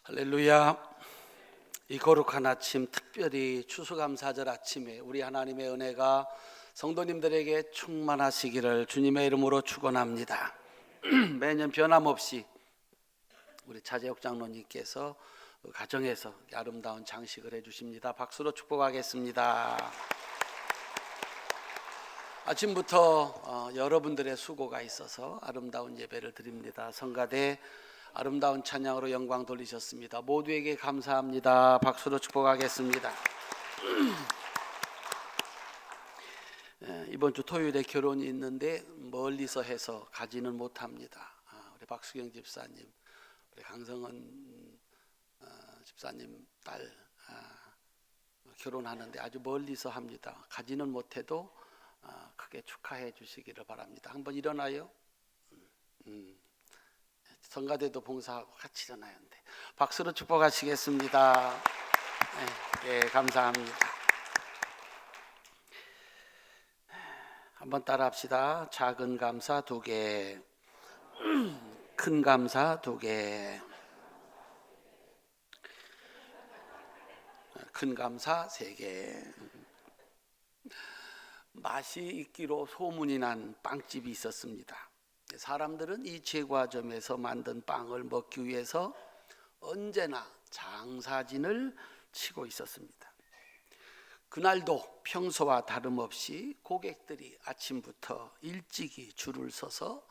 할렐루야. 이 거룩한 아침, 특별히 추수감사절 아침에 우리 하나님의 은혜가 성도님들에게 충만하시기를 주님의 이름으로 축원합니다. 매년 변함없이 우리 차재욱 장로님께서 가정에서 아름다운 장식을 해주십니다. 박수로 축복하겠습니다. 아침부터 여러분들의 수고가 있어서 아름다운 예배를 드립니다. 성가대 아름다운 찬양으로 영광 돌리셨습니다. 모두에게 감사합니다. 박수로 축복하겠습니다. 이번 주 토요일에 결혼이 있는데 멀리서 해서 가지는 못합니다. 우리 박수경 집사님, 우리 강성은 집사님 딸 결혼하는데 아주 멀리서 합니다. 가지는 못해도 크게 축하해 주시기를 바랍니다. 한번 일어나요. 성가대도 봉사하고 같이 일어나야 하는데 박수로 축복하시겠습니다. 네, 감사합니다. 한번 따라합시다. 작은 감사 2개, 큰 감사 2개, 큰 감사 3개. 맛이 있기로 소문이 난 빵집이 있었습니다. 사람들은 이 제과점에서 만든 빵을 먹기 위해서 언제나 장사진을 치고 있었습니다. 그날도 평소와 다름없이 고객들이 아침부터 일찍이 줄을 서서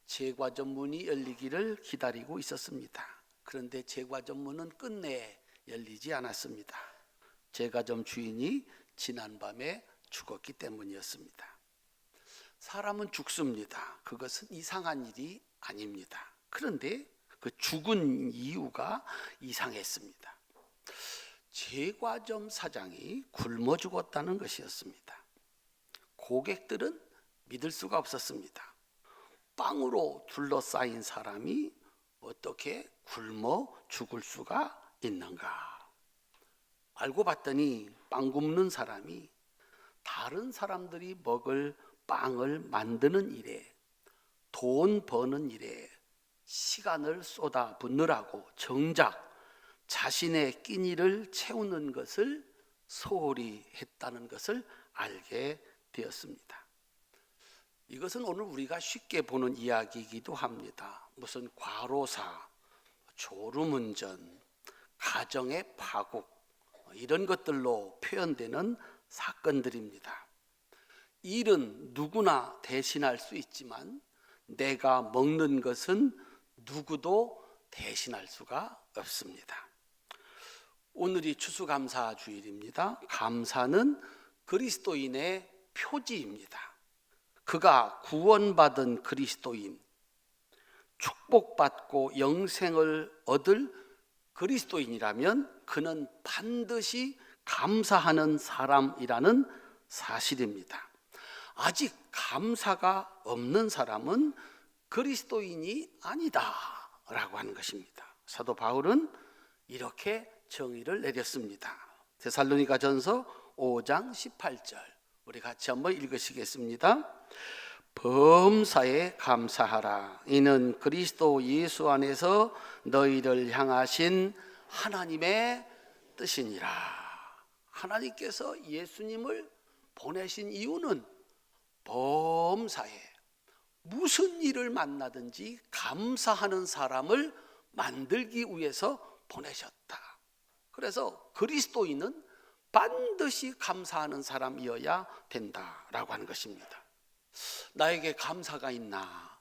제과점 문이 열리기를 기다리고 있었습니다. 그런데 제과점 문은 끝내 열리지 않았습니다. 제과점 주인이 지난밤에 죽었기 때문이었습니다. 사람은 죽습니다. 그것은 이상한 일이 아닙니다. 그런데 그 죽은 이유가 이상했습니다. 제과점 사장이 굶어 죽었다는 것이었습니다. 고객들은 믿을 수가 없었습니다. 빵으로 둘러싸인 사람이 어떻게 굶어 죽을 수가 있는가? 알고 봤더니 빵 굽는 사람이 다른 사람들이 먹을 빵을 만드는 일에, 돈 버는 일에 시간을 쏟아붓느라고 정작 자신의 끼니를 채우는 것을 소홀히 했다는 것을 알게 되었습니다. 이것은 오늘 우리가 쉽게 보는 이야기이기도 합니다. 무슨 과로사, 졸음운전, 가정의 파국, 이런 것들로 표현되는 사건들입니다. 일은 누구나 대신할 수 있지만 내가 먹는 것은 누구도 대신할 수가 없습니다. 오늘이 추수감사 주일입니다. 감사는 그리스도인의 표지입니다. 그가 구원받은 그리스도인, 축복받고 영생을 얻을 그리스도인이라면 그는 반드시 감사하는 사람이라는 사실입니다. 아직 감사가 없는 사람은 그리스도인이 아니다라고 하는 것입니다. 사도 바울은 이렇게 정의를 내렸습니다. 데살로니가전서 5장 18절 우리 같이 한번 읽으시겠습니다. 범사에 감사하라. 이는 그리스도 예수 안에서 너희를 향하신 하나님의 뜻이니라. 하나님께서 예수님을 보내신 이유는 범사에 무슨 일을 만나든지 감사하는 사람을 만들기 위해서 보내셨다. 그래서 그리스도인은 반드시 감사하는 사람이어야 된다라고 하는 것입니다. 나에게 감사가 있나?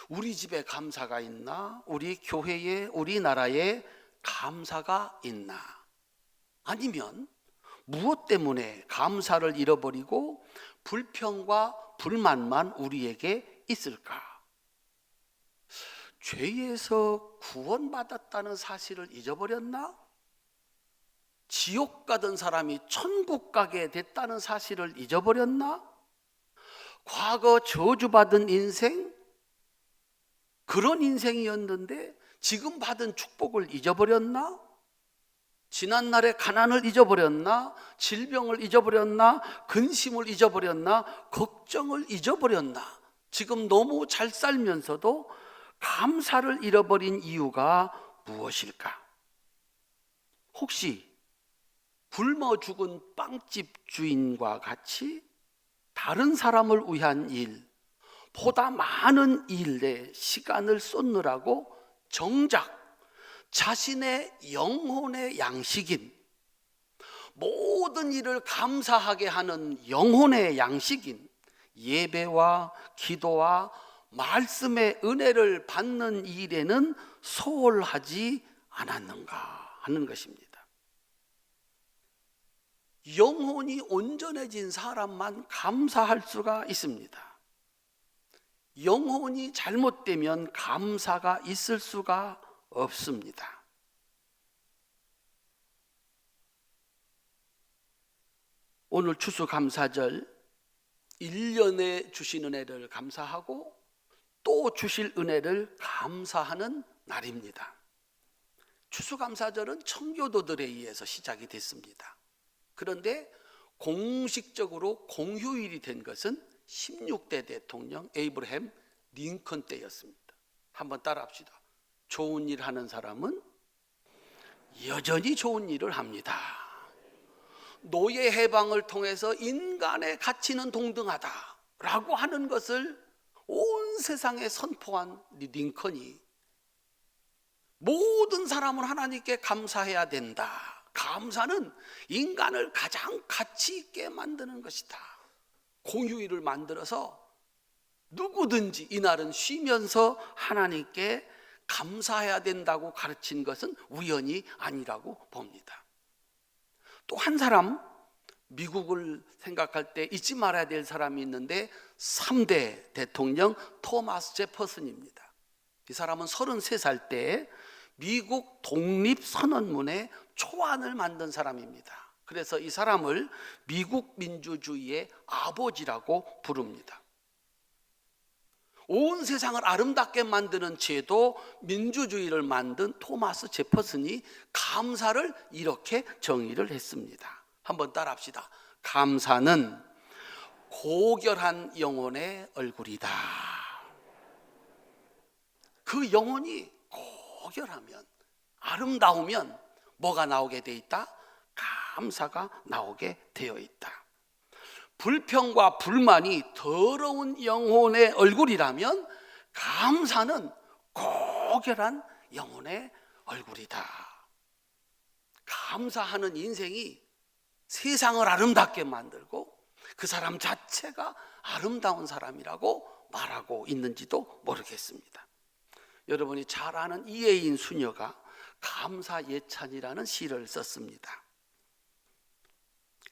우리 집에 감사가 있나? 우리 교회에, 우리나라에 감사가 있나? 아니면 무엇 때문에 감사를 잃어버리고 불평과 불만만 우리에게 있을까? 죄에서 구원받았다는 사실을 잊어버렸나? 지옥 가던 사람이 천국 가게 됐다는 사실을 잊어버렸나? 과거 저주받은 인생, 그런 인생이었는데 지금 받은 축복을 잊어버렸나? 지난날의 가난을 잊어버렸나? 질병을 잊어버렸나? 근심을 잊어버렸나? 걱정을 잊어버렸나? 지금 너무 잘 살면서도 감사를 잃어버린 이유가 무엇일까? 혹시 굶어 죽은 빵집 주인과 같이 다른 사람을 위한 일, 보다 많은 일에 시간을 쏟느라고 정작 자신의 영혼의 양식인, 모든 일을 감사하게 하는 영혼의 양식인 예배와 기도와 말씀의 은혜를 받는 일에는 소홀하지 않았는가 하는 것입니다. 영혼이 온전해진 사람만 감사할 수가 있습니다. 영혼이 잘못되면 감사가 있을 수가 없습니다. 오늘 추수감사절 1년에 주신 은혜를 감사하고 또 주실 은혜를 감사하는 날입니다. 추수감사절은 청교도들에 의해서 시작이 됐습니다. 그런데 공식적으로 공휴일이 된 것은 16대 대통령 에이브러햄 링컨 때였습니다. 한번 따라합시다. 좋은 일 하는 사람은 여전히 좋은 일을 합니다. 노예 해방을 통해서 인간의 가치는 동등하다라고 하는 것을 온 세상에 선포한 링컨이 모든 사람은 하나님께 감사해야 된다. 감사는 인간을 가장 가치 있게 만드는 것이다. 공휴일을 만들어서 누구든지 이날은 쉬면서 하나님께 감사해야 된다고 가르친 것은 우연이 아니라고 봅니다. 또 한 사람, 미국을 생각할 때 잊지 말아야 될 사람이 있는데 3대 대통령 토마스 제퍼슨입니다. 이 사람은 33살 때 미국 독립선언문의 초안을 만든 사람입니다. 그래서 이 사람을 미국 민주주의의 아버지라고 부릅니다. 온 세상을 아름답게 만드는 제도 민주주의를 만든 토마스 제퍼슨이 감사를 이렇게 정의를 했습니다. 한번 따라합시다. 감사는 고결한 영혼의 얼굴이다. 그 영혼이 고결하면, 아름다우면 뭐가 나오게 돼 있다? 감사가 나오게 되어 있다. 불평과 불만이 더러운 영혼의 얼굴이라면 감사는 고결한 영혼의 얼굴이다. 감사하는 인생이 세상을 아름답게 만들고 그 사람 자체가 아름다운 사람이라고 말하고 있는지도 모르겠습니다. 여러분이 잘 아는 이혜인 수녀가 감사 예찬이라는 시를 썼습니다.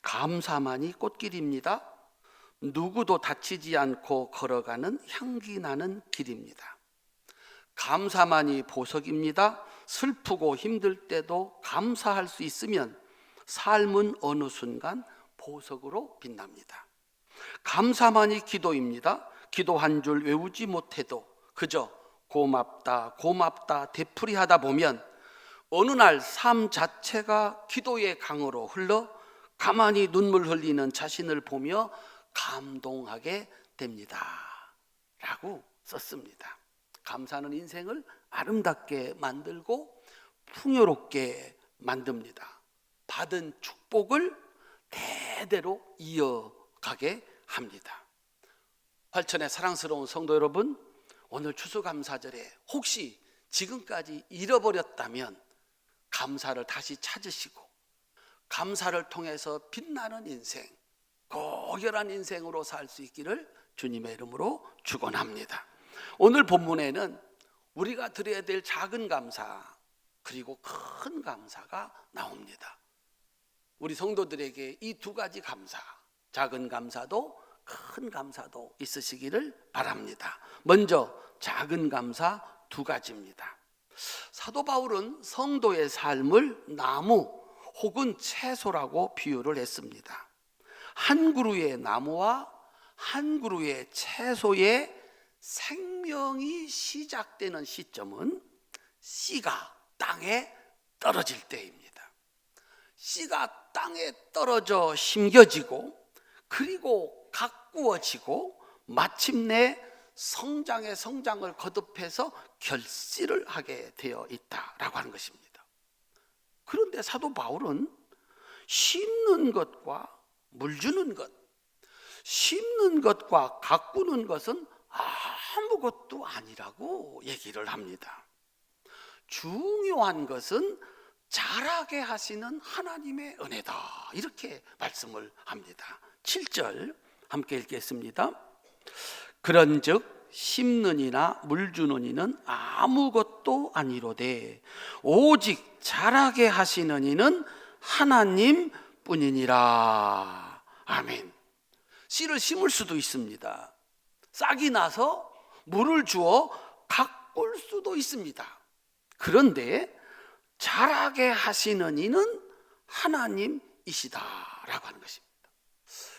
감사만이 꽃길입니다. 누구도 다치지 않고 걸어가는 향기 나는 길입니다. 감사만이 보석입니다. 슬프고 힘들 때도 감사할 수 있으면 삶은 어느 순간 보석으로 빛납니다. 감사만이 기도입니다. 기도 한 줄 외우지 못해도 그저 고맙다 고맙다 되풀이하다 보면 어느 날 삶 자체가 기도의 강으로 흘러 가만히 눈물 흘리는 자신을 보며 감동하게 됩니다 라고 썼습니다. 감사는 인생을 아름답게 만들고 풍요롭게 만듭니다. 받은 축복을 대대로 이어가게 합니다. 활천의 사랑스러운 성도 여러분, 오늘 추수감사절에 혹시 지금까지 잃어버렸다면 감사를 다시 찾으시고 감사를 통해서 빛나는 인생, 고결한 인생으로 살 수 있기를 주님의 이름으로 축원합니다. 오늘 본문에는 우리가 드려야 될 작은 감사 그리고 큰 감사가 나옵니다. 우리 성도들에게 이 두 가지 감사, 작은 감사도 큰 감사도 있으시기를 바랍니다. 먼저 작은 감사 두 가지입니다. 사도 바울은 성도의 삶을 나무 혹은 채소라고 비유를 했습니다. 한 그루의 나무와 한 그루의 채소의 생명이 시작되는 시점은 씨가 땅에 떨어질 때입니다. 씨가 땅에 떨어져 심겨지고 그리고 가꾸어지고 마침내 성장의 성장을 거듭해서 결실을 하게 되어 있다라고 하는 것입니다. 그런데 사도 바울은 심는 것과 물 주는 것, 심는 것과 가꾸는 것은 아무것도 아니라고 얘기를 합니다. 중요한 것은 자라게 하시는 하나님의 은혜다, 이렇게 말씀을 합니다. 7절 함께 읽겠습니다. 그런즉 심는 이나 물 주는 이는 아무것도 아니로되 오직 자라게 하시는 이는 하나님 뿐이니라. 아멘. 씨를 심을 수도 있습니다. 싹이 나서 물을 주어 가꿀 수도 있습니다. 그런데 자라게 하시는 이는 하나님이시다라고 하는 것입니다.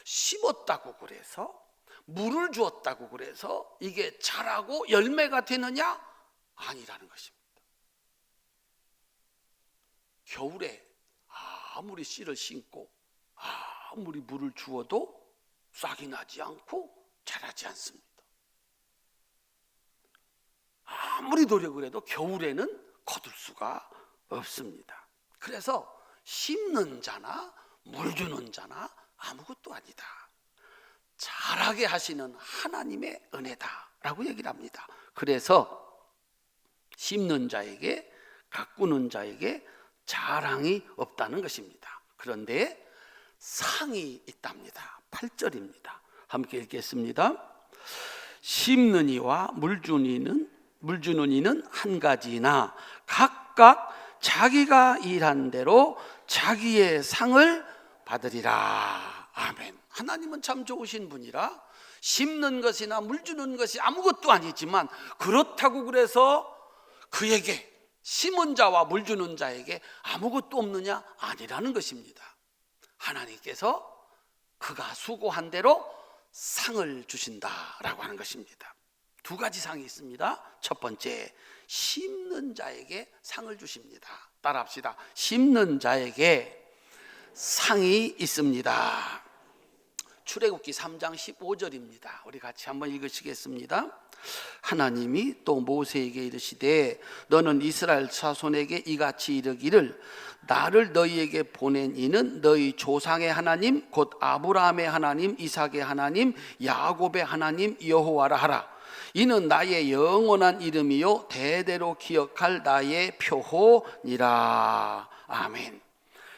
심었다고 그래서, 물을 주었다고 그래서 이게 자라고 열매가 되느냐? 아니라는 것입니다. 겨울에 아무리 씨를 심고 아무리 물을 주어도 싹이 나지 않고 자라지 않습니다. 아무리 노력을 해도 겨울에는 거둘 수가 없습니다. 그래서 심는 자나 물 주는 자나 아무것도 아니다, 자라게 하시는 하나님의 은혜다라고 얘기를 합니다. 그래서 심는 자에게, 가꾸는 자에게 자랑이 없다는 것입니다. 그런데 상이 있답니다. 8절입니다. 함께 읽겠습니다. 심는 이와 물 주는 이는 한 가지나 각각 자기가 일한 대로 자기의 상을 받으리라. 아멘. 하나님은 참 좋으신 분이라 심는 것이나 물 주는 것이 아무것도 아니지만 그렇다고 그래서 그에게, 심은 자와 물 주는 자에게 아무것도 없느냐? 아니라는 것입니다. 하나님께서 그가 수고한 대로 상을 주신다라고 하는 것입니다. 두 가지 상이 있습니다. 첫 번째, 심는 자에게 상을 주십니다. 따라합시다. 심는 자에게 상이 있습니다. 출애굽기 3장 15절입니다. 우리 같이 한번 읽으시겠습니다. 하나님이 또 모세에게 이르시되 너는 이스라엘 자손에게 이같이 이르기를 나를 너희에게 보낸 이는 너희 조상의 하나님 곧 아브라함의 하나님, 이삭의 하나님, 야곱의 하나님 여호와라 하라. 이는 나의 영원한 이름이요 대대로 기억할 나의 표호니라. 아멘.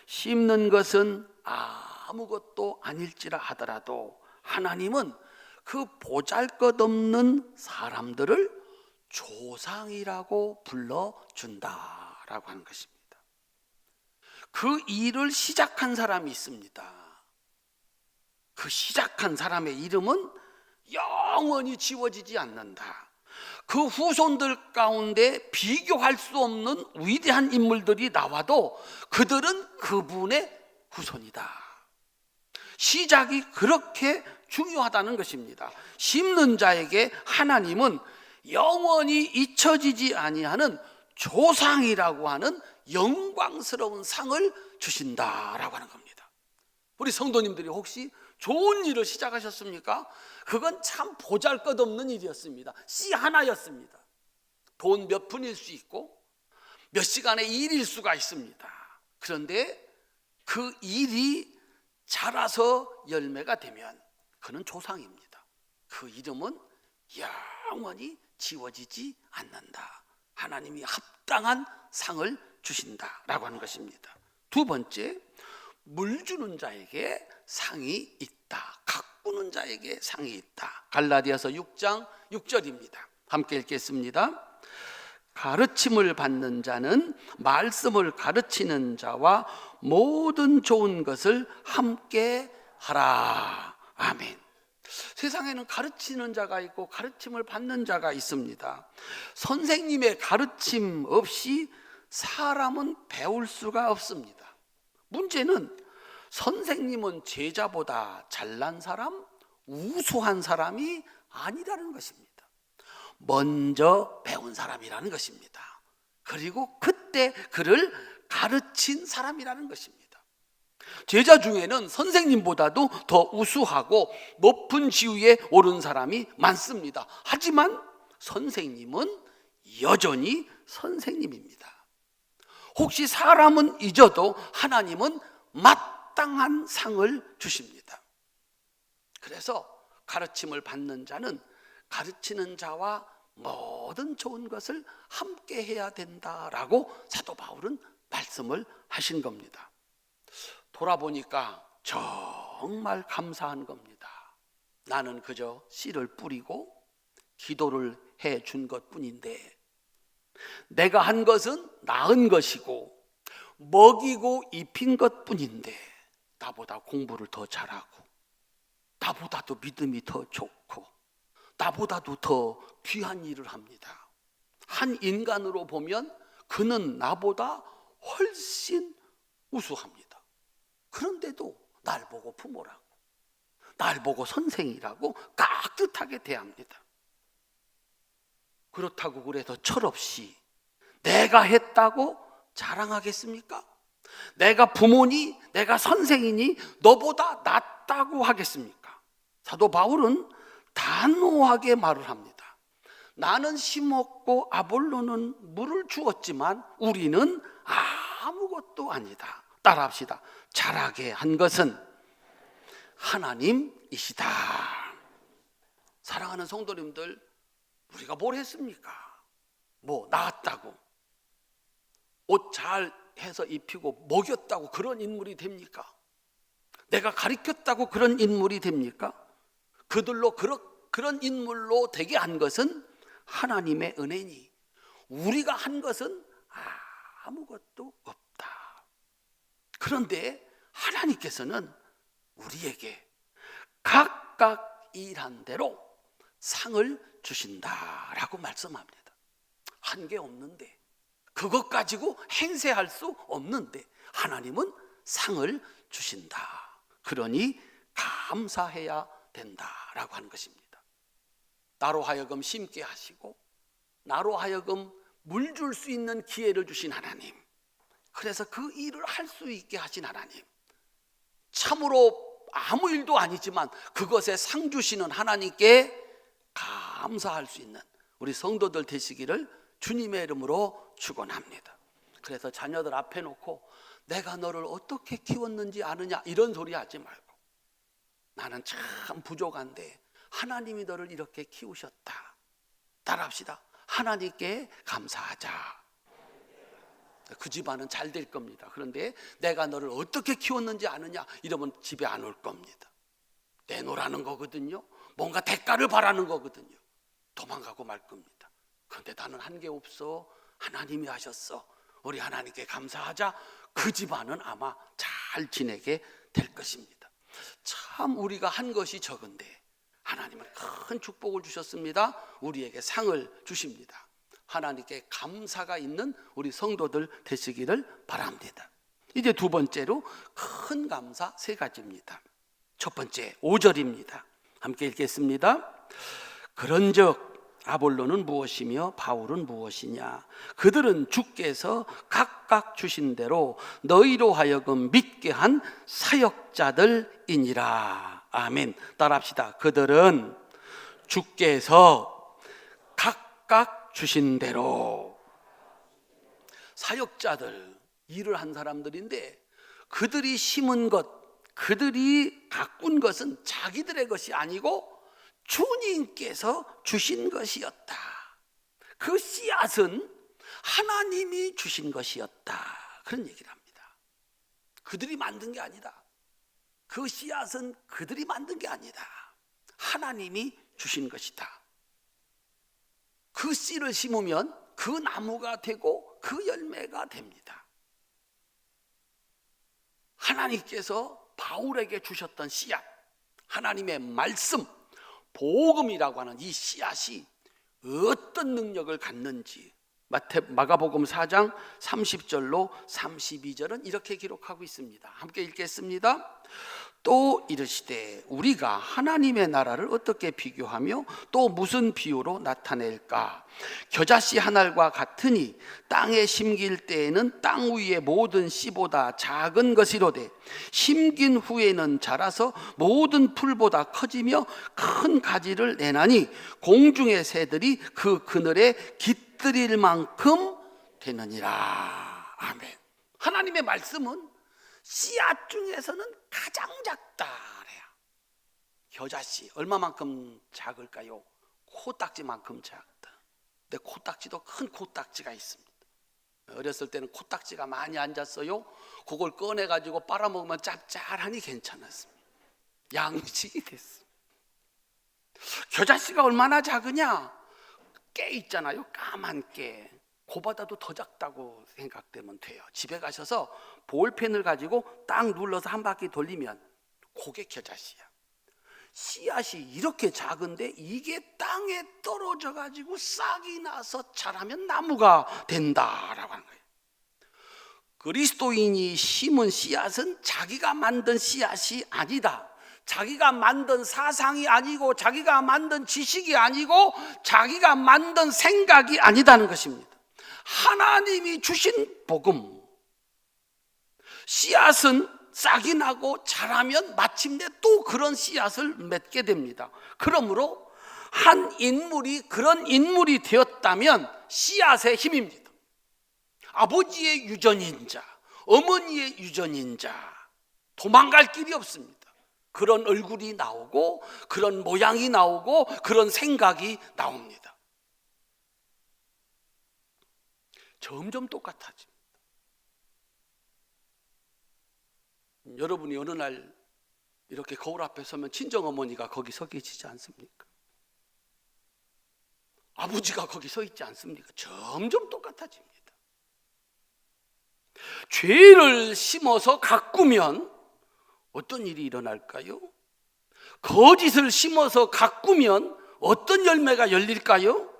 심는 것은 아무것도 아닐지라 하더라도 하나님은 그 보잘것없는 사람들을 조상이라고 불러준다라고 하는 것입니다. 그 일을 시작한 사람이 있습니다. 그 시작한 사람의 이름은 영원히 지워지지 않는다. 그 후손들 가운데 비교할 수 없는 위대한 인물들이 나와도 그들은 그분의 후손이다. 시작이 그렇게 중요하다는 것입니다. 심는 자에게 하나님은 영원히 잊혀지지 아니하는 조상이라고 하는 영광스러운 상을 주신다라고 하는 겁니다. 우리 성도님들이 혹시 좋은 일을 시작하셨습니까? 그건 참 보잘것없는 일이었습니다. 씨 하나였습니다. 돈 몇 푼일 수 있고 몇 시간의 일일 수가 있습니다. 그런데 그 일이 자라서 열매가 되면 그는 조상입니다. 그 이름은 영원히 지워지지 않는다. 하나님이 합당한 상을 주신다라고 하는 것입니다. 두 번째, 물 주는 자에게 상이 있다. 가꾸는 자에게 상이 있다. 갈라디아서 6장 6절입니다. 함께 읽겠습니다. 가르침을 받는 자는 말씀을 가르치는 자와 모든 좋은 것을 함께 하라. 아멘. 세상에는 가르치는 자가 있고 가르침을 받는 자가 있습니다. 선생님의 가르침 없이 사람은 배울 수가 없습니다. 문제는 선생님은 제자보다 잘난 사람, 우수한 사람이 아니라는 것입니다. 먼저 배운 사람이라는 것입니다. 그리고 그때 그를 가르친 사람이라는 것입니다. 제자 중에는 선생님보다도 더 우수하고 높은 지위에 오른 사람이 많습니다. 하지만 선생님은 여전히 선생님입니다. 혹시 사람은 잊어도 하나님은 마땅한 상을 주십니다. 그래서 가르침을 받는 자는 가르치는 자와 모든 좋은 것을 함께 해야 된다라고 사도 바울은 말씀을 하신 겁니다. 돌아보니까 정말 감사한 겁니다. 나는 그저 씨를 뿌리고 기도를 해준 것뿐인데, 내가 한 것은 낳은 것이고 먹이고 입힌 것뿐인데, 나보다 공부를 더 잘하고 나보다도 믿음이 더 좋고 나보다도 더 귀한 일을 합니다. 한 인간으로 보면 그는 나보다 훨씬 우수합니다. 그런데도 날 보고 부모라고, 날 보고 선생이라고 깍듯하게 대합니다. 그렇다고 그래서 철없이 내가 했다고 자랑하겠습니까? 내가 부모니, 내가 선생이니 너보다 낫다고 하겠습니까? 사도 바울은 단호하게 말을 합니다. 나는 심었고 아볼로는 물을 주었지만 우리는 아무것도 아니다. 따라합시다. 자라게 한 것은 하나님이시다. 사랑하는 성도님들, 우리가 뭘 했습니까? 뭐 낳았다고, 옷 잘 해서 입히고 먹였다고 그런 인물이 됩니까? 내가 가르쳤다고 그런 인물이 됩니까? 그들로 그런 인물로 되게 한 것은 하나님의 은혜니 우리가 한 것은 아무것도 없다. 그런데 하나님께서는 우리에게 각각 일한 대로 상을 주신다라고 말씀합니다. 한 게 없는데, 그것 가지고 행세할 수 없는데 하나님은 상을 주신다. 그러니 감사해야 된다라고 하는 것입니다. 나로 하여금 심게 하시고 나로 하여금 물 줄 수 있는 기회를 주신 하나님, 그래서 그 일을 할 수 있게 하신 하나님, 참으로 아무 일도 아니지만 그것에 상 주시는 하나님께 감사할 수 있는 우리 성도들 되시기를 주님의 이름으로 축원합니다. 그래서 자녀들 앞에 놓고 내가 너를 어떻게 키웠는지 아느냐 이런 소리 하지 말고, 나는 참 부족한데 하나님이 너를 이렇게 키우셨다. 따라합시다. 하나님께 감사하자. 그 집안은 잘 될 겁니다. 그런데 내가 너를 어떻게 키웠는지 아느냐 이러면 집에 안 올 겁니다. 내놓으라는 거거든요. 뭔가 대가를 바라는 거거든요. 도망가고 말 겁니다. 그런데 나는 한 게 없어. 하나님이 하셨어. 우리 하나님께 감사하자. 그 집안은 아마 잘 지내게 될 것입니다. 참 우리가 한 것이 적은데 하나님은 큰 축복을 주셨습니다. 우리에게 상을 주십니다. 하나님께 감사가 있는 우리 성도들 되시기를 바랍니다. 이제 두 번째로 큰 감사 세 가지입니다. 첫 번째 5절입니다. 함께 읽겠습니다. 그런즉 아볼로는 무엇이며 바울은 무엇이냐? 그들은 주께서 각각 주신 대로 너희로 하여금 믿게 한 사역자들이니라. 아멘. 따라합시다. 그들은 주께서 각각 주신 대로. 사역자들, 일을 한 사람들인데 그들이 심은 것, 그들이 가꾼 것은 자기들의 것이 아니고 주님께서 주신 것이었다. 그 씨앗은 하나님이 주신 것이었다. 그런 얘기를 합니다. 그들이 만든 게 아니다. 그 씨앗은 그들이 만든 게 아니다. 하나님이 주신 것이다. 그 씨를 심으면 그 나무가 되고 그 열매가 됩니다. 하나님께서 바울에게 주셨던 씨앗, 하나님의 말씀, 복음이라고 하는 이 씨앗이 어떤 능력을 갖는지 마가복음 4장 30절로 32절은 이렇게 기록하고 있습니다. 함께 읽겠습니다. 또 이르시되 우리가 하나님의 나라를 어떻게 비교하며 또 무슨 비유로 나타낼까? 겨자씨 한 알과 같으니 땅에 심길 때에는 땅 위의 모든 씨보다 작은 것이로되 심긴 후에는 자라서 모든 풀보다 커지며 큰 가지를 내나니 공중의 새들이 그 그늘에 깃들일 만큼 되느니라. 아멘. 하나님의 말씀은 씨앗 중에서는 가장 작다 그래요. 겨자씨 얼마만큼 작을까요? 코딱지만큼 작다. 근데 코딱지도 큰 코딱지가 있습니다. 어렸을 때는 코딱지가 많이 앉았어요. 그걸 꺼내가지고 빨아먹으면 짭짤하니 괜찮았습니다. 양식이 됐어. 겨자씨가 얼마나 작으냐? 깨 있잖아요. 까만 깨. 그보다도 더 작다고 생각되면 돼요. 집에 가셔서 볼펜을 가지고 딱 눌러서 한 바퀴 돌리면 그게 겨자씨야. 씨앗이 이렇게 작은데 이게 땅에 떨어져 가지고 싹이 나서 자라면 나무가 된다라고 하는 거예요. 그리스도인이 심은 씨앗은 자기가 만든 씨앗이 아니다. 자기가 만든 사상이 아니고 자기가 만든 지식이 아니고 자기가 만든 생각이 아니다는 것입니다. 하나님이 주신 복음. 씨앗은 싹이 나고 자라면 마침내 또 그런 씨앗을 맺게 됩니다. 그러므로 한 인물이 그런 인물이 되었다면 씨앗의 힘입니다. 아버지의 유전인 자, 어머니의 유전인 자, 도망갈 길이 없습니다. 그런 얼굴이 나오고 그런 모양이 나오고 그런 생각이 나옵니다. 점점 똑같아집니다. 여러분이 어느 날 이렇게 거울 앞에 서면 친정어머니가 거기 서 계시지 않습니까? 아버지가 거기 서 있지 않습니까? 점점 똑같아집니다. 죄를 심어서 가꾸면 어떤 일이 일어날까요? 거짓을 심어서 가꾸면 어떤 열매가 열릴까요?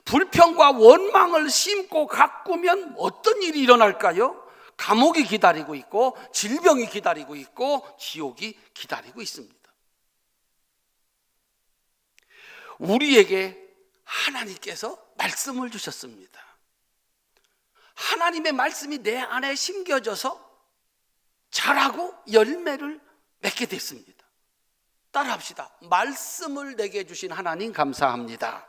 불평과 원망을 심고 가꾸면 어떤 일이 일어날까요? 감옥이 기다리고 있고 질병이 기다리고 있고 지옥이 기다리고 있습니다. 우리에게 하나님께서 말씀을 주셨습니다. 하나님의 말씀이 내 안에 심겨져서 자라고 열매를 맺게 됐습니다. 따라합시다. 말씀을 내게 주신 하나님 감사합니다.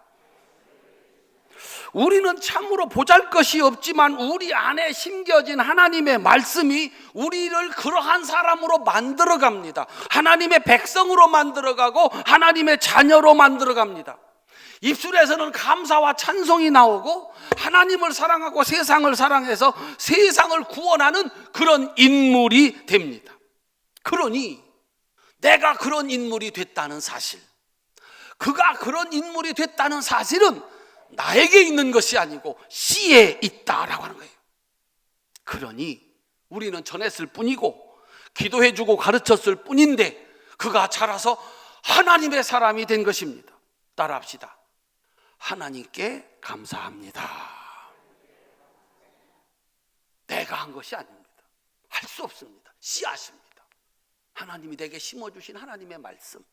우리는 참으로 보잘것이 없지만 우리 안에 심겨진 하나님의 말씀이 우리를 그러한 사람으로 만들어갑니다. 하나님의 백성으로 만들어가고 하나님의 자녀로 만들어갑니다. 입술에서는 감사와 찬송이 나오고 하나님을 사랑하고 세상을 사랑해서 세상을 구원하는 그런 인물이 됩니다. 그러니 내가 그런 인물이 됐다는 사실, 그가 그런 인물이 됐다는 사실은 나에게 있는 것이 아니고 씨에 있다라고 하는 거예요. 그러니 우리는 전했을 뿐이고 기도해주고 가르쳤을 뿐인데 그가 자라서 하나님의 사람이 된 것입니다. 따라합시다. 하나님께 감사합니다. 내가 한 것이 아닙니다. 할 수 없습니다. 씨앗입니다. 하나님이 내게 심어주신 하나님의 말씀,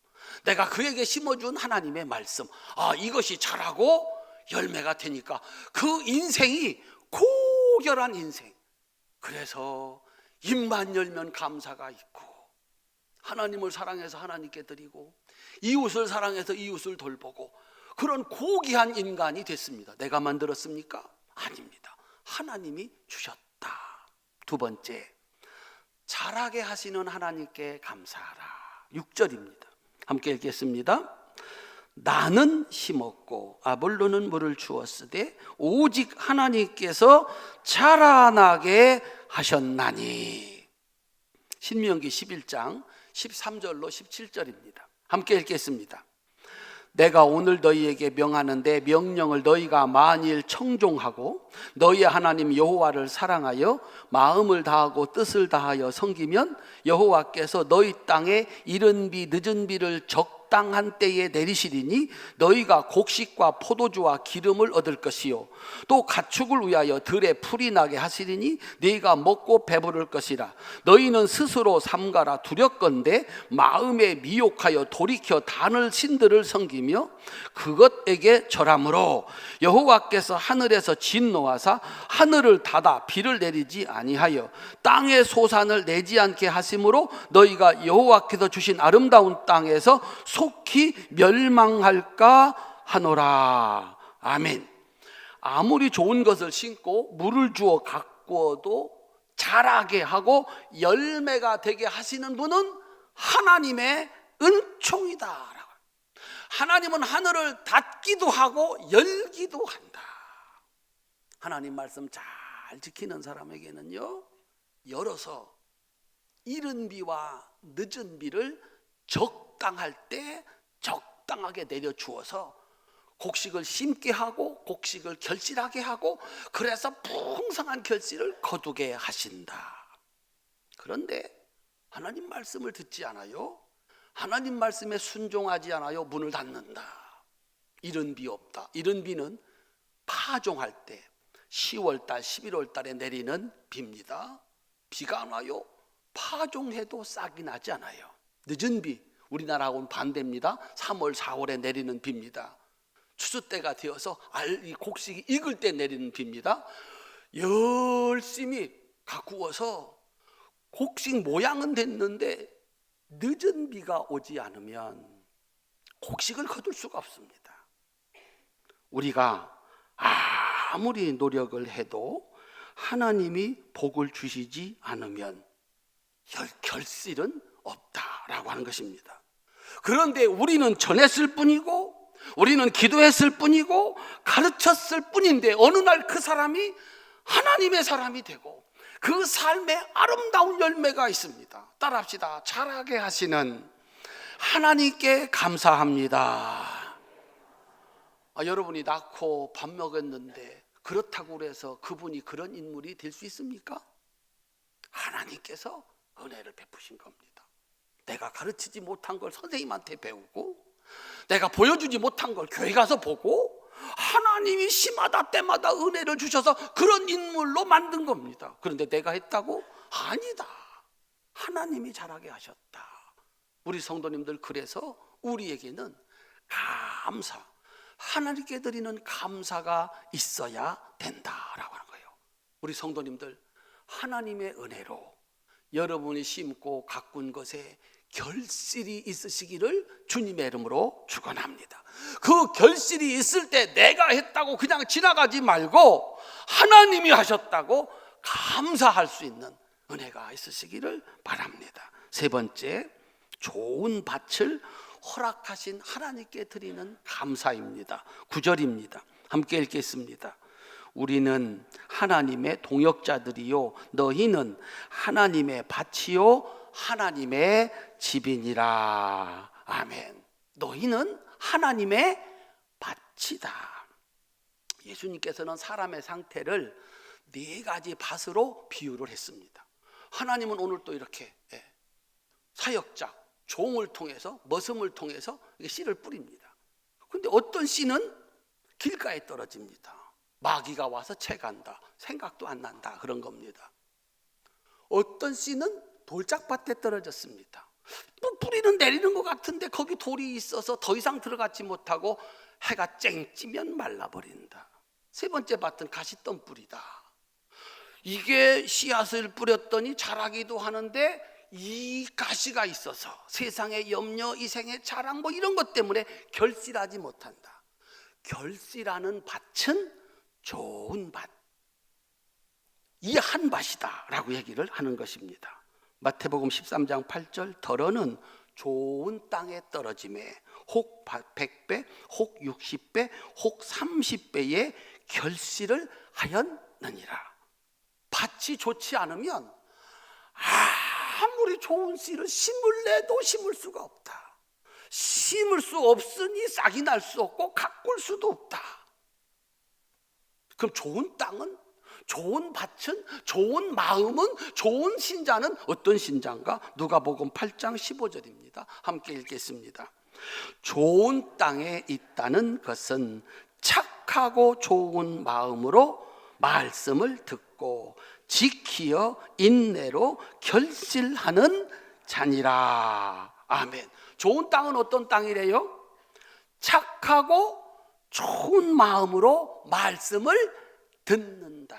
내가 그에게 심어준 하나님의 말씀, 이것이 자라고 열매가 되니까 그 인생이 고결한 인생. 그래서 입만 열면 감사가 있고 하나님을 사랑해서 하나님께 드리고 이웃을 사랑해서 이웃을 돌보고 그런 고귀한 인간이 됐습니다. 내가 만들었습니까? 아닙니다. 하나님이 주셨다. 두 번째, 자라게 하시는 하나님께 감사하라. 6절입니다. 함께 읽겠습니다. 나는 심었고 아볼로는 물을 주었으되 오직 하나님께서 자라나게 하셨나니. 신명기 11장 13절로 17절입니다. 함께 읽겠습니다. 내가 오늘 너희에게 명하는데 명령을 너희가 만일 청종하고 너희 하나님 여호와를 사랑하여 마음을 다하고 뜻을 다하여 섬기면 여호와께서 너희 땅에 이른 비 늦은 비를 적당한 때에 내리시리니 너희가 곡식과 포도주와 기름을 얻을 것이요 또 가축을 위하여 들에 풀이 나게 하시리니 너희가 먹고 배부를 것이라. 너희는 스스로 삼가라 두렵건대 마음에 미혹하여 돌이켜 다른 신들을 섬기며 그것에게 절함으로 여호와께서 하늘에서 진노하사 하늘을 닫아 비를 내리지 아니하여 땅의 소산을 내지 않게 하심으로 너희가 여호와께서 주신 아름다운 땅에서 속히 멸망할까 하노라. 아멘. 아무리 좋은 것을 심고 물을 주어 가꾸어도 자라게 하고 열매가 되게 하시는 분은 하나님의 은총이다. 하나님은 하늘을 닫기도 하고 열기도 한다. 하나님 말씀 잘 지키는 사람에게는요, 열어서 이른 비와 늦은 비를 적당할 때 적당하게 내려주어서 곡식을 심게 하고 곡식을 결실하게 하고, 그래서 풍성한 결실을 거두게 하신다. 그런데 하나님 말씀을 듣지 않아요. 하나님 말씀에 순종하지 않아요. 문을 닫는다. 이른 비 없다. 이른 비는 파종할 때 10월달 11월달에 내리는 비입니다. 비가 안 와요. 파종해도 싹이 나지 않아요. 늦은 비, 우리나라하고는 반대입니다. 3월 4월에 내리는 비입니다. 추수 때가 되어서 이 곡식이 익을 때 내리는 비입니다. 열심히 가꾸어서 곡식 모양은 됐는데 늦은 비가 오지 않으면 곡식을 거둘 수가 없습니다. 우리가 아무리 노력을 해도 하나님이 복을 주시지 않으면 결실은 없다라고 하는 것입니다. 그런데 우리는 전했을 뿐이고, 우리는 기도했을 뿐이고, 가르쳤을 뿐인데, 어느 날 그 사람이 하나님의 사람이 되고 그 삶에 아름다운 열매가 있습니다. 따라합시다. 자라게 하시는 하나님께 감사합니다. 여러분이 낳고 밥 먹였는데 그렇다고 해서 그분이 그런 인물이 될 수 있습니까? 하나님께서 은혜를 베푸신 겁니다. 내가 가르치지 못한 걸 선생님한테 배우고, 내가 보여주지 못한 걸 교회 가서 보고, 하나님이 시마다 때마다 은혜를 주셔서 그런 인물로 만든 겁니다. 그런데 내가 했다고? 아니다. 하나님이 자라게 하셨다. 우리 성도님들, 그래서 우리에게는 감사, 하나님께 드리는 감사가 있어야 된다라고 하는 거예요. 우리 성도님들, 하나님의 은혜로 여러분이 심고 가꾼 것에 결실이 있으시기를 주님의 이름으로 축원합니다. 그 결실이 있을 때 내가 했다고 그냥 지나가지 말고 하나님이 하셨다고 감사할 수 있는 은혜가 있으시기를 바랍니다. 세 번째, 좋은 밭을 허락하신 하나님께 드리는 감사입니다. 9절입니다. 함께 읽겠습니다. 우리는 하나님의 동역자들이요, 너희는 하나님의 밭이요 하나님의 집이니라. 아멘. 너희는 하나님의 밭이다. 예수님께서는 사람의 상태를 네 가지 밭으로 비유를 했습니다. 하나님은 오늘 또 이렇게 사역자, 종을 통해서, 머슴을 통해서 씨를 뿌립니다. 그런데 어떤 씨는 길가에 떨어집니다. 마귀가 와서 채간다. 생각도 안 난다. 그런 겁니다. 어떤 씨는 돌짝밭에 떨어졌습니다. 뿌리는 내리는 것 같은데 거기 돌이 있어서 더 이상 들어가지 못하고 해가 쨍찌면 말라버린다. 세 번째 밭은 가시덤 뿌리다. 이게 씨앗을 뿌렸더니 자라기도 하는데 이 가시가 있어서 세상의 염려, 이생의 자랑 이런 것 때문에 결실하지 못한다. 결실하는 밭은 좋은 밭, 이 한 밭이다 라고 얘기를 하는 것입니다. 마태복음 13장 8절, 더러는 좋은 땅에 떨어짐에 혹 100배, 혹 60배, 혹 30배의 결실을 하였느니라. 밭이 좋지 않으면 아무리 좋은 씨를 심을래도 심을 수가 없다. 심을 수 없으니 싹이 날 수 없고 가꿀 수도 없다. 그럼 좋은 땅은, 좋은 밭은, 좋은 마음은, 좋은 신자는 어떤 신자인가? 누가복음 8장 15절입니다. 함께 읽겠습니다. 좋은 땅에 있다는 것은 착하고 좋은 마음으로 말씀을 듣고 지키어 인내로 결실하는 자니라. 아멘. 좋은 땅은 어떤 땅이래요? 착하고 좋은 마음으로 말씀을 듣는다.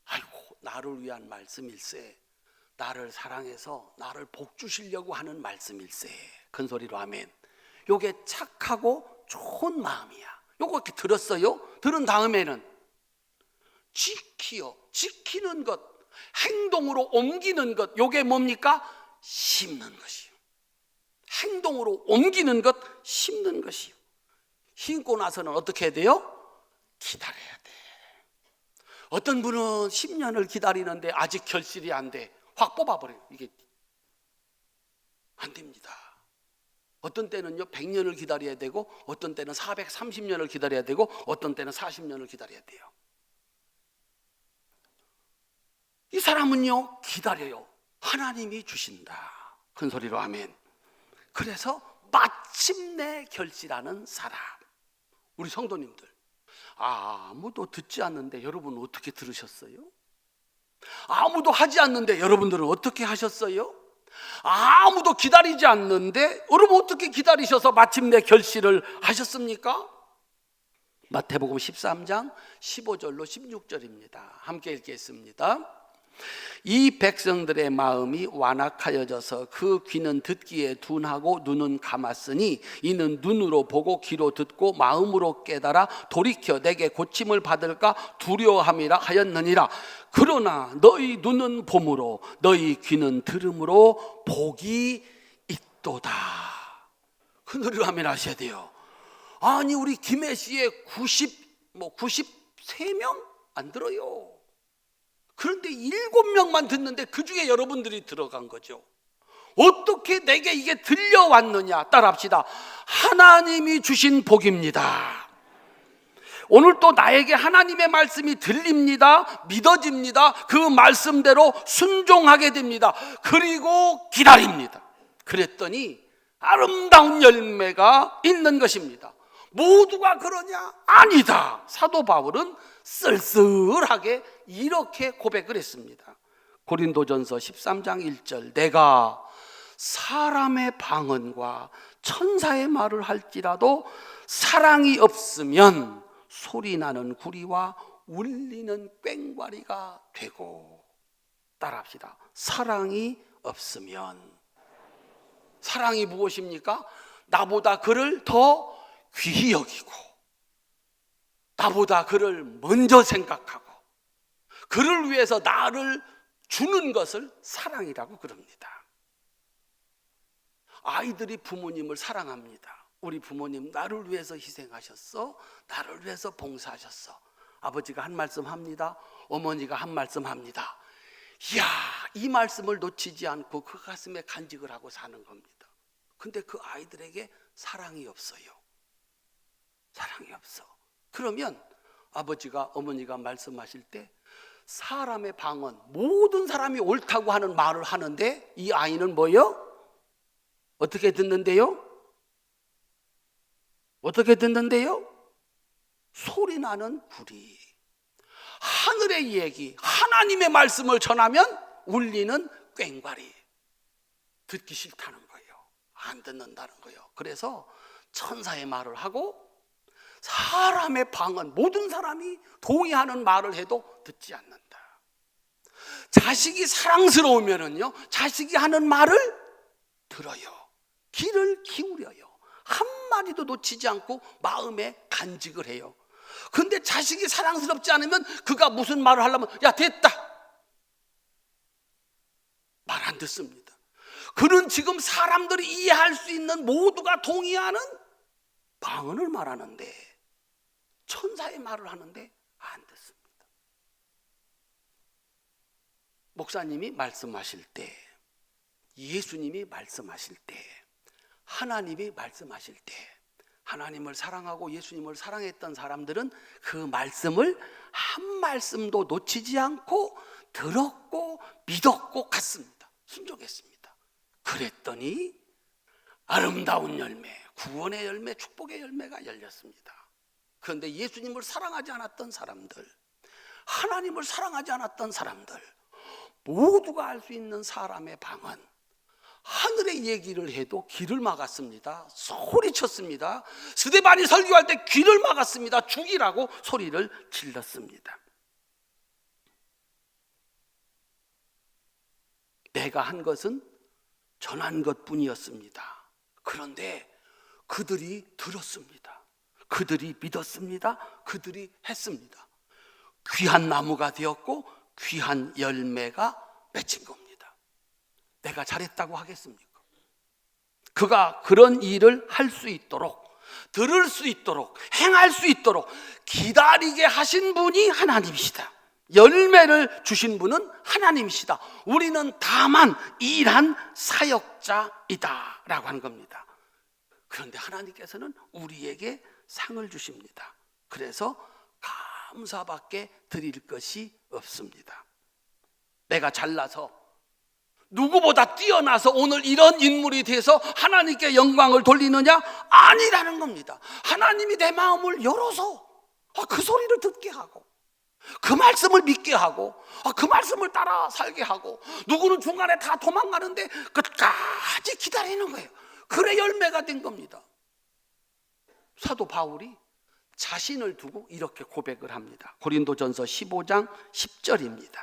아이고, 나를 위한 말씀일세, 나를 사랑해서 나를 복 주시려고 하는 말씀일세. 큰 소리로 아멘. 요게 착하고 좋은 마음이야. 요거 이렇게 들었어요. 들은 다음에는 지키는 것, 행동으로 옮기는 것, 요게 뭡니까? 심는 것이요. 행동으로 옮기는 것, 심는 것이요. 심고 나서는 어떻게 해야 돼요? 기다려야 돼. 어떤 분은 10년을 기다리는데 아직 결실이 안 돼. 확 뽑아버려요. 이게 안 됩니다. 어떤 때는요 100년을 기다려야 되고, 어떤 때는 430년을 기다려야 되고, 어떤 때는 40년을 기다려야 돼요. 이 사람은요 기다려요. 하나님이 주신다. 큰 소리로 아멘. 그래서 마침내 결실하는 사람. 우리 성도님들, 아무도 듣지 않는데 여러분 어떻게 들으셨어요? 아무도 하지 않는데 여러분들은 어떻게 하셨어요? 아무도 기다리지 않는데 여러분 어떻게 기다리셔서 마침내 결실을 하셨습니까? 마태복음 13장 15절로 16절입니다. 함께 읽겠습니다. 이 백성들의 마음이 완악하여져서 그 귀는 듣기에 둔하고 눈은 감았으니 이는 눈으로 보고 귀로 듣고 마음으로 깨달아 돌이켜 내게 고침을 받을까 두려워함이라 하였느니라. 그러나 너희 눈은 봄으로 너희 귀는 들음으로 복이 있도다. 그 노래를 하면 하셔야 돼요. 아니 우리 김해시에 93명 안 들어요. 그런데 7명만 듣는데 그 중에 여러분들이 들어간 거죠. 어떻게 내게 이게 들려왔느냐? 따라합시다. 하나님이 주신 복입니다. 오늘 또 나에게 하나님의 말씀이 들립니다. 믿어집니다. 그 말씀대로 순종하게 됩니다. 그리고 기다립니다. 그랬더니 아름다운 열매가 있는 것입니다. 모두가 그러냐? 아니다. 사도 바울은 쓸쓸하게 이렇게 고백을 했습니다. 고린도전서 13장 1절 내가 사람의 방언과 천사의 말을 할지라도 사랑이 없으면 소리나는 구리와 울리는 꽹과리가 되고. 따라합시다. 사랑이 없으면. 사랑이 무엇입니까? 나보다 그를 더 귀히 여기고, 나보다 그를 먼저 생각하고, 그를 위해서 나를 주는 것을 사랑이라고 그럽니다. 아이들이 부모님을 사랑합니다. 우리 부모님 나를 위해서 희생하셨어. 나를 위해서 봉사하셨어. 아버지가 한 말씀 합니다. 어머니가 한 말씀 합니다. 이야, 이 말씀을 놓치지 않고 그 가슴에 간직을 하고 사는 겁니다. 근데 그 아이들에게 사랑이 없어요. 사랑이 없어. 그러면 아버지가 어머니가 말씀하실 때 사람의 방언, 모든 사람이 옳다고 하는 말을 하는데 이 아이는 뭐요? 어떻게 듣는데요? 어떻게 듣는데요? 소리나는 구리. 하늘의 얘기, 하나님의 말씀을 전하면 울리는 꽹과리. 듣기 싫다는 거예요. 안 듣는다는 거예요. 그래서 천사의 말을 하고 사람의 방언, 모든 사람이 동의하는 말을 해도 듣지 않는다. 자식이 사랑스러우면은요, 자식이 하는 말을 들어요. 귀를 기울여요. 한마디도 놓치지 않고 마음에 간직을 해요. 근데 자식이 사랑스럽지 않으면 그가 무슨 말을 하려면 야 됐다, 말 안 듣습니다. 그는 지금 사람들이 이해할 수 있는 모두가 동의하는 방언을 말하는데, 천사의 말을 하는데 안 듣습니다. 목사님이 말씀하실 때, 예수님이 말씀하실 때, 하나님이 말씀하실 때, 하나님을 사랑하고 예수님을 사랑했던 사람들은 그 말씀을 한 말씀도 놓치지 않고 들었고 믿었고 갔습니다. 순종했습니다. 그랬더니 아름다운 열매, 구원의 열매, 축복의 열매가 열렸습니다. 그런데 예수님을 사랑하지 않았던 사람들, 하나님을 사랑하지 않았던 사람들, 모두가 알 수 있는 사람의 방언, 하늘의 얘기를 해도 귀를 막았습니다. 소리쳤습니다. 스데반이 설교할 때 귀를 막았습니다. 죽이라고 소리를 질렀습니다. 내가 한 것은 전한 것뿐이었습니다. 그런데 그들이 들었습니다. 그들이 믿었습니다. 그들이 했습니다. 귀한 나무가 되었고 귀한 열매가 맺힌 겁니다. 내가 잘했다고 하겠습니까? 그가 그런 일을 할 수 있도록, 들을 수 있도록, 행할 수 있도록 기다리게 하신 분이 하나님이시다. 열매를 주신 분은 하나님이시다. 우리는 다만 일한 사역자이다 라고 하는 겁니다. 그런데 하나님께서는 우리에게 상을 주십니다. 그래서 감사밖에 드릴 것이 없습니다. 내가 잘나서 누구보다 뛰어나서 오늘 이런 인물이 돼서 하나님께 영광을 돌리느냐? 아니라는 겁니다. 하나님이 내 마음을 열어서 그 소리를 듣게 하고, 그 말씀을 믿게 하고, 그 말씀을 따라 살게 하고, 누구는 중간에 다 도망가는데 끝까지 기다리는 거예요. 그래 열매가 된 겁니다. 사도 바울이 자신을 두고 이렇게 고백을 합니다. 고린도전서 15장 10절입니다.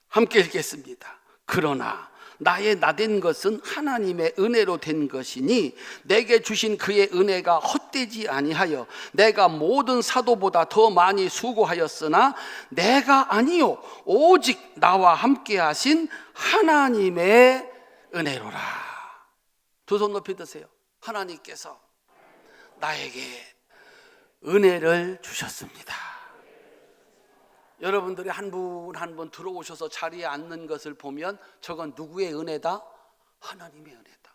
함께 읽겠습니다. 그러나 나의 나된 것은 하나님의 은혜로 된 것이니 내게 주신 그의 은혜가 헛되지 아니하여 내가 모든 사도보다 더 많이 수고하였으나 내가 아니요 오직 나와 함께 하신 하나님의 은혜로라. 두 손 높이 드세요. 하나님께서 나에게 은혜를 주셨습니다. 여러분들이 한 분 한 분 들어오셔서 자리에 앉는 것을 보면 저건 누구의 은혜다? 하나님의 은혜다.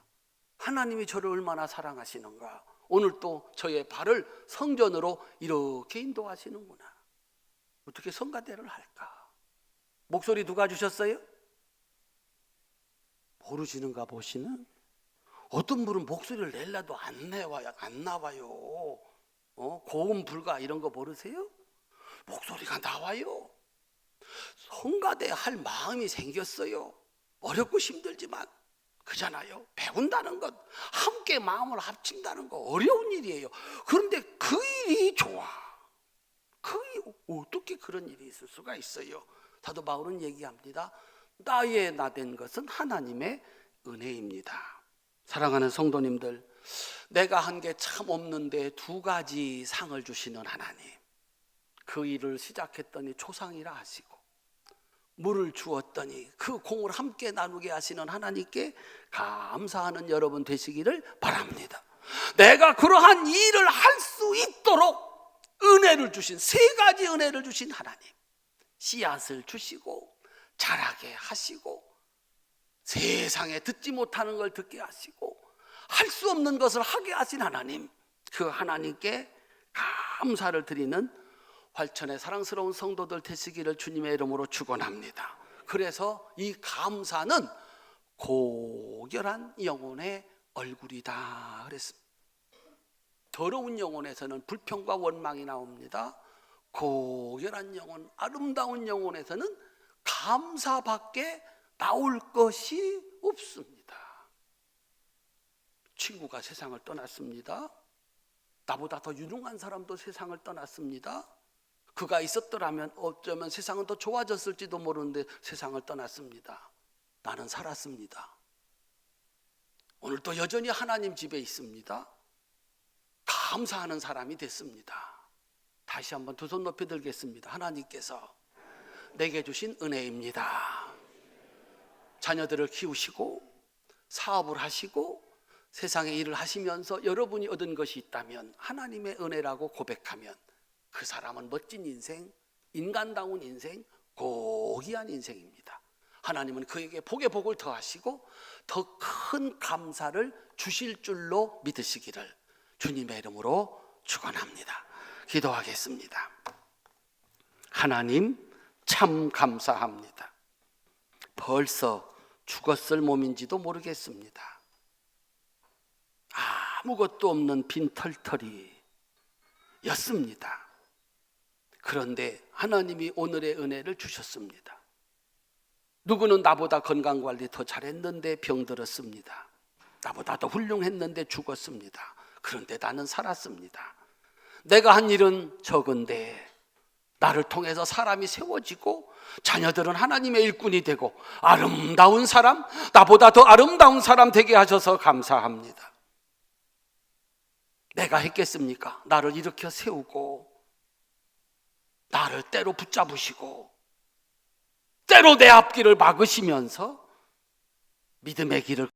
하나님이 저를 얼마나 사랑하시는가. 오늘 또 저의 발을 성전으로 이렇게 인도하시는구나. 어떻게 성가대를 할까? 목소리 누가 주셨어요? 모르시는가 보시는? 어떤 분은 목소리를 내려도 안 나와요. 고음 불가 이런 거 모르세요? 목소리가 나와요. 성가대 할 마음이 생겼어요. 어렵고 힘들지만 그잖아요. 배운다는 것, 함께 마음을 합친다는 거 어려운 일이에요. 그런데 그 일이 좋아. 어떻게 그런 일이 있을 수가 있어요? 사도 바울은 얘기합니다. 나의 나된 것은 하나님의 은혜입니다. 사랑하는 성도님들, 내가 한 게 참 없는데 두 가지 상을 주시는 하나님. 그 일을 시작했더니 초상이라 하시고, 물을 주었더니 그 공을 함께 나누게 하시는 하나님께 감사하는 여러분 되시기를 바랍니다. 내가 그러한 일을 할 수 있도록 은혜를 주신, 세 가지 은혜를 주신 하나님. 씨앗을 주시고 자라게 하시고 세상에 듣지 못하는 걸 듣게 하시고 할 수 없는 것을 하게 하신 하나님, 그 하나님께 감사를 드리는 활천의 사랑스러운 성도들 되시기를 주님의 이름으로 축원합니다. 그래서 이 감사는 고결한 영혼의 얼굴이다 그랬습니다. 더러운 영혼에서는 불평과 원망이 나옵니다. 고결한 영혼, 아름다운 영혼에서는 감사밖에 나올 것이 없습니다. 친구가 세상을 떠났습니다. 나보다 더 유능한 사람도 세상을 떠났습니다. 그가 있었더라면 어쩌면 세상은 더 좋아졌을지도 모르는데 세상을 떠났습니다. 나는 살았습니다. 오늘도 여전히 하나님 집에 있습니다. 감사하는 사람이 됐습니다. 다시 한번 두 손 높이 들겠습니다. 하나님께서 내게 주신 은혜입니다. 자녀들을 키우시고 사업을 하시고 세상의 일을 하시면서 여러분이 얻은 것이 있다면 하나님의 은혜라고 고백하면 그 사람은 멋진 인생, 인간다운 인생, 고귀한 인생입니다. 하나님은 그에게 복에 복을 더하시고 더 큰 감사를 주실 줄로 믿으시기를 주님의 이름으로 축원합니다. 기도하겠습니다. 하나님 참 감사합니다. 벌써 죽었을 몸인지도 모르겠습니다. 아무것도 없는 빈 털털이 였습니다. 그런데 하나님이 오늘의 은혜를 주셨습니다. 누구는 나보다 건강관리 더 잘했는데 병들었습니다. 나보다 더 훌륭했는데 죽었습니다. 그런데 나는 살았습니다. 내가 한 일은 적은데 나를 통해서 사람이 세워지고 자녀들은 하나님의 일꾼이 되고 아름다운 사람, 나보다 더 아름다운 사람 되게 하셔서 감사합니다. 내가 했겠습니까? 나를 일으켜 세우고 나를 때로 붙잡으시고 때로 내 앞길을 막으시면서 믿음의 길을